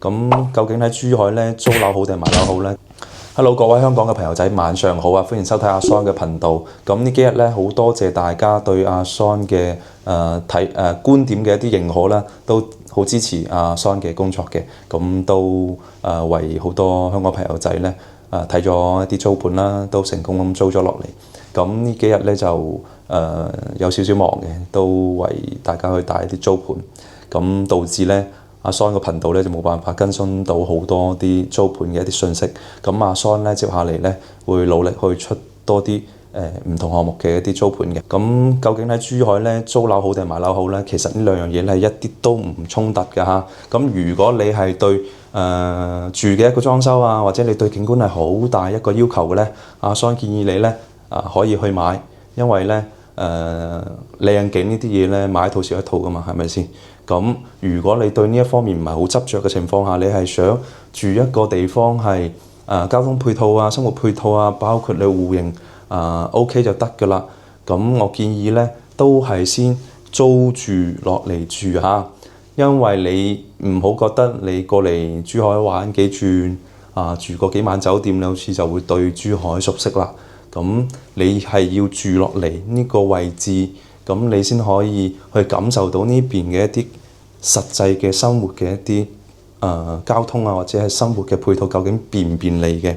咁究竟喺珠海咧租樓好定買樓好呢？ Hello， 各位香港嘅朋友仔，晚上好啊！歡迎收睇阿 Son 嘅頻道。咁呢幾日咧，好多謝大家對阿 Son 嘅觀點嘅一啲認可啦，都好支持阿 Son 嘅工作嘅。咁都為好多香港朋友仔咧睇咗一啲租盤啦，都成功咁租咗落嚟。咁呢幾日咧就有少少忙嘅，都為大家去帶一啲租盤，咁導致咧阿 Son 個頻道咧就冇辦法更新到好多啲租盤嘅一啲信息。咁阿 Son 咧接下嚟咧會努力去出多啲唔同項目嘅一啲租盤嘅。咁究竟喺珠海咧租樓好定買樓好咧？其實呢兩樣嘢咧一啲都唔衝突㗎嚇。咁如果你係對住嘅一個裝修啊，或者你對景觀係好大一個要求嘅咧，阿 Son 建議你咧可以去買，因為咧靚景呢啲嘢咧買一套少一套㗎嘛，係咪先？咁如果你對呢一方面唔係好執着嘅情況下，你係想住一個地方係交通配套啊、生活配套啊，包括你戶型OK 就得㗎啦。咁我建議咧都係先租住落嚟住下，因為你唔好覺得你過嚟珠海玩幾轉住過幾晚酒店，你好似就會對珠海熟悉啦。咁你係要住落嚟呢個位置，咁你先可以去感受到呢邊嘅一啲實際嘅生活嘅一啲交通啊，或者係生活嘅配套究竟便唔便利嘅？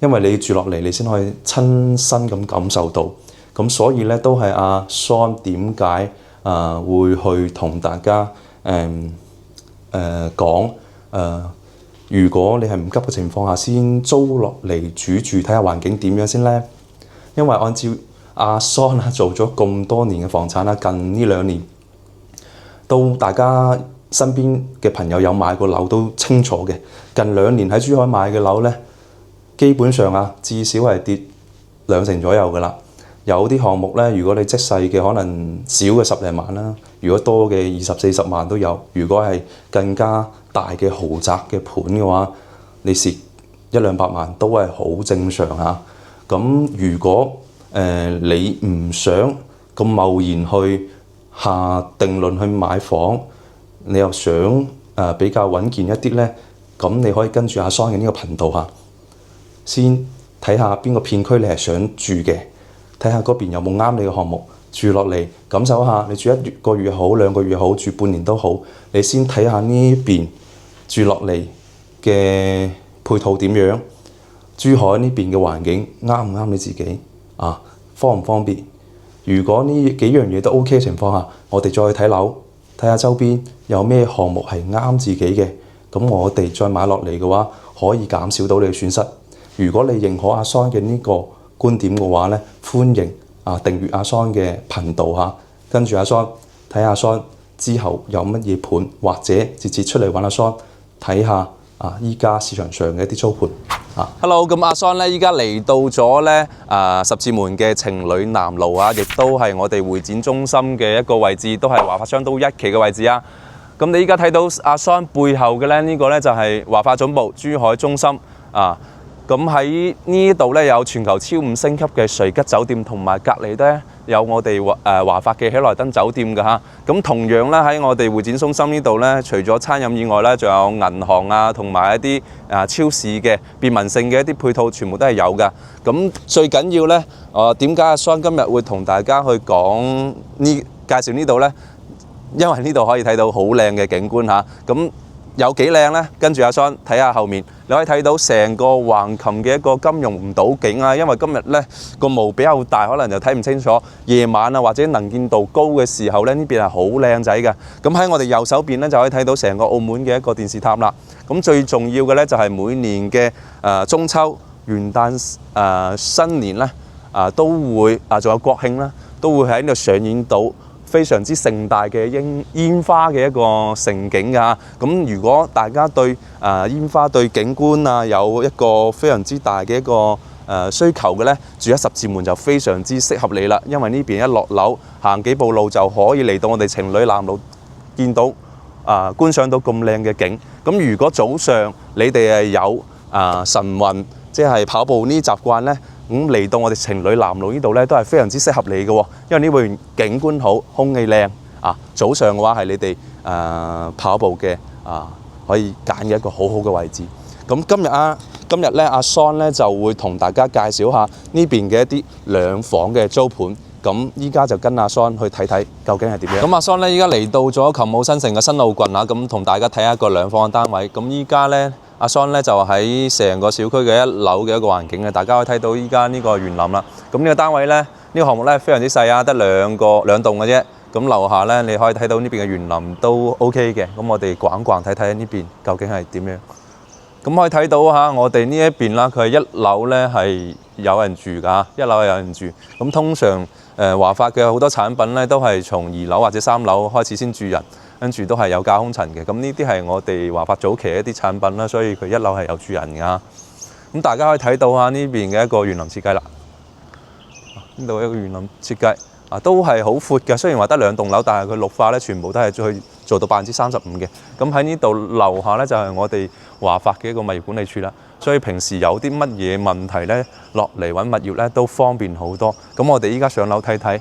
因為你住落嚟，你先可以親身咁感受到。咁所以咧，都係阿 Son 點解會去同大家講如果你係唔急嘅情況下，先租落嚟住睇下環境點樣先呢？因為按照阿 Son 做咗咁多年嘅房產啦，近呢2年，到大家身邊嘅朋友有買過樓都清楚嘅。近2年喺珠海買嘅樓咧，基本上至少係跌20%左右㗎啦。有啲項目咧，如果你即細嘅，可能少嘅10零萬啦；如果多嘅20、40萬都有。如果係更加大嘅豪宅嘅盤嘅話，你蝕100-200萬都係好正常嚇。咁如果你唔想咁貿然去下定論去買房，你又想比較穩健一啲咧，咁你可以跟住阿 Son 嘅呢個頻道嚇，先睇下邊個片區你係想住嘅，睇下嗰邊有冇啱你嘅項目，住落嚟感受下。你住1個月好，2個月好，住半年都好，你先睇下呢邊住落嚟嘅配套點樣，珠海呢邊嘅環境啱唔啱你自己方唔方便？如果呢幾樣嘢都 OK 嘅情況下，我哋再去睇樓，睇下周邊有咩項目係啱自己嘅，咁我哋再買落嚟嘅話，可以減少到你嘅損失。如果你認可阿 Son 嘅呢個觀點嘅話咧，歡迎訂閱阿 Son 嘅頻道嚇，跟住阿 Son 睇阿 Son 之後有乜嘢盤，或者直接出嚟揾阿 Son 睇下依家市場上嘅一啲租盤。Hello， 咁阿 Son 咧依家嚟到咗咧十字門嘅情侶南路啊，亦都係我哋會展中心嘅一個位置，都係華發商都1期嘅位置啊。咁你依家睇到阿 Son 背後嘅咧，呢個咧就係華發總部珠海中心啊。咁喺呢度咧有全球超5星級嘅瑞吉酒店，同埋隔離咧有我哋華發嘅喜來登酒店㗎嚇。咁同樣咧喺我哋會展中心呢度咧，除咗餐飲以外咧，仲有銀行同埋一啲超市嘅便民性嘅一啲配套，全部都係有㗎。咁最緊要咧，點解阿 Son 今日會同大家去講介紹呢度咧？因為呢度可以睇到好靚嘅景觀嚇。咁有幾靚呢？跟住阿 Son 睇下後面，你可以睇到成個橫琴嘅一個金融島景啊！因為今日呢個霧比較大，可能就睇唔清楚。夜晚或者能見度高嘅時候呢，呢邊係好靚仔嘅。咁喺我哋右手邊呢，就可以睇到成個澳門嘅一個電視塔啦。咁最重要嘅呢，就係每年嘅中秋、元旦、新年呢，都會仲有國慶啦，都會喺呢度上演到非常之盛大嘅煙花嘅一個盛景㗎。咁如果大家對煙花對景觀有一個非常之大嘅一個需求嘅呢，住喺十字門就非常之適合你啦。因為呢邊一落樓行幾步路就可以嚟到我哋情侶南路，見到觀賞到咁靚嘅景。咁如果早上你哋係有晨運，即係跑步呢習慣呢，咁嚟到我哋情侶南路呢度呢，都係非常之適合你嘅喎。因為呢邊景觀好，空氣靚早上嘅話係你哋跑步嘅可以揀嘅一個好好嘅位置。咁今日咧，阿 Son 咧就會同大家介紹下呢邊嘅一啲兩房嘅租盤。咁依家就跟阿 Son 去睇睇究竟係點樣。咁阿 Son 咧依家嚟到咗琴澳新城嘅新路郡啊，咁同大家睇下一個兩房嘅單位。咁依家咧，阿 Son 咧就喺成個小區嘅1樓嘅一個環境嘅，大家可以睇到依家呢個園林啦。咁呢個單位咧，呢個項目咧非常之細啊，得兩棟嘅啫。咁樓下咧，你可以睇到呢邊嘅園林都 OK 嘅。咁我哋逛睇睇呢邊究竟係點樣。咁可以睇到嚇，我哋呢一邊啦，佢係1樓咧係有人住㗎，1樓係有人住。咁通常華發嘅好多產品咧都係從2樓或者3樓開始先住人，跟住都係有架空層嘅。咁呢啲係我哋華發早期一啲產品啦，所以佢1樓係有住人㗎。咁大家可以睇到嚇呢邊嘅一個園林設計啦，呢度一個園林設計都係好闊嘅。雖然話得2棟樓，但係佢綠化咧全部都係去做到35%嘅。咁喺呢度樓下咧就係我哋華發嘅一個物業管理處啦。所以平時有啲乜嘢問題咧，落嚟揾物業咧都方便好多。咁我哋依家上樓睇睇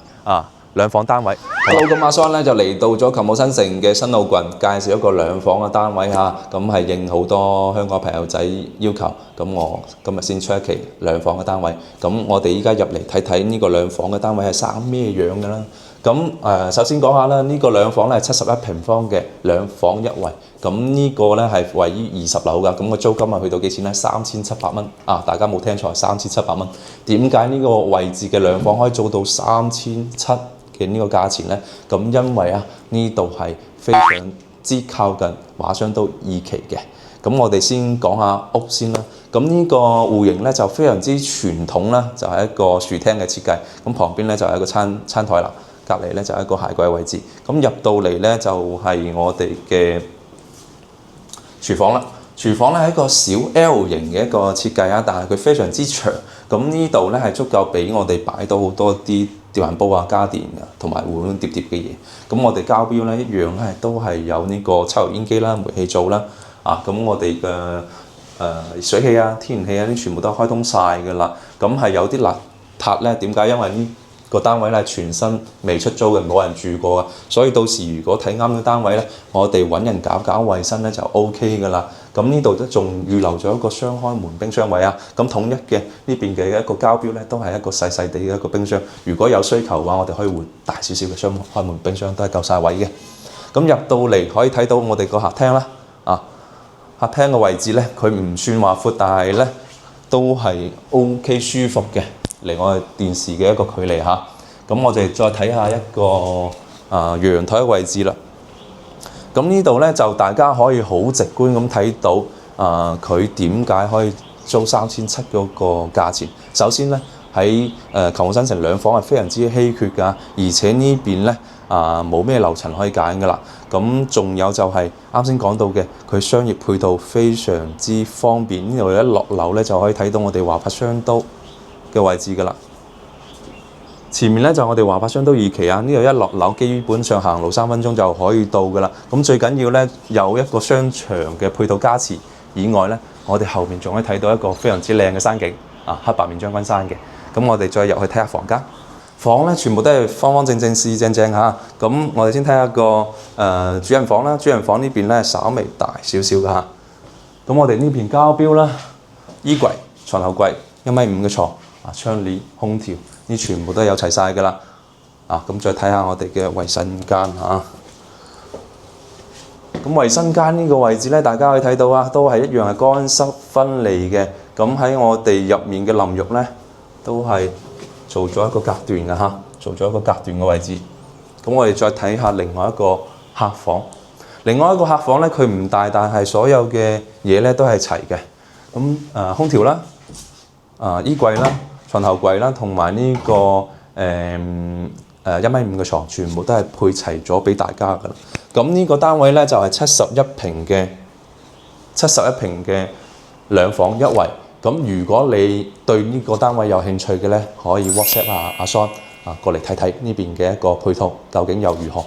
兩房單位。好，咁阿 Son 咧就嚟到咗琴澳新城嘅新路郡，介紹一個兩房嘅單位嚇。咁係應好多香港朋友仔要求，咁我今日先出一期兩房嘅單位。咁我哋依家入嚟睇睇呢個兩房嘅單位係生咩樣嘅啦。咁首先講下啦，呢個兩房咧係71平方嘅兩房一衛。咁呢個咧係位於20樓㗎。咁個租金去到幾錢咧？3700蚊大家冇聽錯，3700蚊。點解呢個位置嘅兩房可以做到3700嘅呢個價錢咧？咁因為呢度係非常之靠近華商都2期嘅。咁我哋先講下屋先啦。咁呢個戶型咧就非常之傳統啦，就係一個樹廳嘅設計。咁旁邊咧就係一個餐台啦，隔離咧就係一個鞋櫃位置。咁入到嚟咧就係我哋嘅廚房啦。廚房咧係一個小 L 型嘅一個設計但係佢非常之長。咁呢度咧係足夠俾我哋擺到好多啲電飯煲家電同埋碗碟嘅嘢。咁我哋交標咧一樣咧都係有呢個抽油煙機啦、煤氣灶啦。咁我哋嘅水氣天然氣啲全部都開通晒㗎啦。咁係有啲邋遢咧，點解？因為呢個單位咧全新未出租嘅，冇人住過嘅，所以到時如果睇啱嘅單位咧，我哋揾人搞衞生咧就 OK 㗎啦。咁呢度都仲預留咗一個雙開門冰箱位咁統一嘅呢邊嘅一個交標咧，都係一個細細地嘅一個冰箱。如果有需求嘅話，我哋可以換大少少嘅雙開門冰箱，都係夠晒位嘅。咁入到嚟可以睇到我哋個客廳啦，客廳嘅位置咧，佢唔算話闊，但係咧都係 OK 舒服嘅，離我哋電視嘅一個距離嚇。咁我哋再睇下一個陽台嘅位置啦。咁呢度咧就大家可以好直觀咁睇到佢點解可以租3700嗰個價錢。首先咧喺琴澳新城兩房係非常之稀缺㗎，而且呢邊咧冇咩樓層可以揀㗎啦。咁仲有就係啱先講到嘅，佢商業配套非常之方便。呢度一落樓咧就可以睇到我哋華發商都嘅位置㗎啦。前面咧就我哋華發商都2期呢度一落樓基本上行路3分鐘就可以到㗎啦。咁最緊要咧有一個商場嘅配套加持以外咧，我哋後面仲可以睇到一個非常之靚嘅山景黑白面將軍山嘅。咁我哋再入去睇下房間。房咧全部都係方方正正、四正正嚇。咁我哋先睇下個主人房啦。主人房呢邊咧稍微大少少㗎嚇。咁我哋呢邊交標啦，衣櫃、床頭櫃1.5米嘅床窗簾、空調呢全部都有齊晒㗎啦。咁再睇下我哋嘅衞生間嚇。咁衞生間呢個位置咧，大家可以睇到都係一樣係乾濕分離嘅。咁喺我哋入面嘅淋浴咧，都係做咗一個隔斷嘅嚇，做咗一個隔斷嘅位置。咁我哋再睇下另外一個客房。另外一個客房咧，佢唔大，但係所有嘅嘢咧都係齊嘅。咁空調啦、衣櫃啦、床頭櫃啦，同埋呢個1.5米嘅床，全部都係配齊咗俾大家㗎啦。咁呢個單位咧就係71平嘅兩房一衛。咁如果你對呢個單位有興趣嘅咧，可以 WhatsApp 阿 Son 過嚟睇睇呢邊嘅一個配套究竟又如何。